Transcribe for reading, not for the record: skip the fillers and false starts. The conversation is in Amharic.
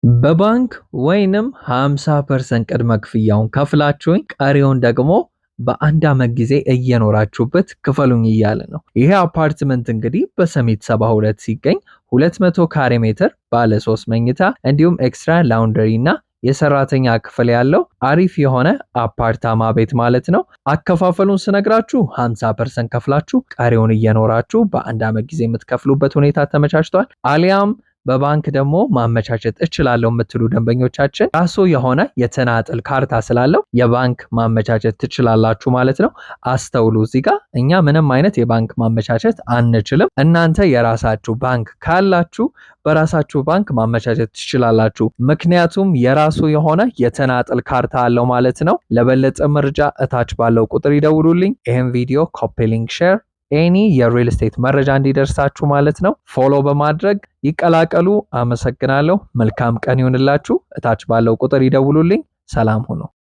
በባንክ ወይንም 50% ቅድመ ክፍያውን ከፍላችሁኝ ቀሪውን ደግሞ በአንድ ዓመት ጊዜ እየኖራችሁበት ክፈሉኝ እያለ ነው። ይሄ አፓርትመንት እንግዲህ በሰሚት 72 ሲገኝ 200 ካሬ ሜትር ባለ 3 መኝታ እንዲሁም ኤክስትራ ላውንደሪ እና የሰራተኛ ክፍል ያለው አሪፍ የሆነ አፓርታማ ቤት ማለት ነው። አከፋፈሉን ስነግራችሁ 50% ከፍላችሁ ቀሪውን እየኖራችሁ በአንድ ዓመት ጊዜ የምትከፍሉበት ሁኔታ ተመቻችቷል። አሊያም በባንክ ደግሞ ማመቻቸት እችላለሁ የምትሉ ደንበኞቻችን ራሱ የሆነ የተናጠል ካርታ ስላለው የባንክ ማመቻቸት ትችላላችሁ ማለት ነው። አስተውሉ፣ እዚህ ጋር እኛ ምንም አይነት የባንክ ማመቻቸት አንችልም። እናንተ የራሳችሁ ባንክ ካላችሁ በራሳችሁ ባንክ ማመቻቸት ትችላላችሁ። ምክንያቱም የራሱ የሆነ የተናጠል ካርታ አለው ማለት ነው። ለበለጠ መረጃ እታች ባለው ቁጥር ይደውሉልኝ። ይህን ቪዲዮ ኮፒ ሊንክ፣ ሼር ኤኒ የሪል ስቴት መረጃ እንዲደርሳችሁ ማለት ነው ፎሎ በማድረግ ይቀላቀሉ። አመሰግናለሁ። መልካም ቀን ይሁንላችሁ። እታች ባለው ቁጥር ይደውሉልኝ። ሰላም ሁኑ።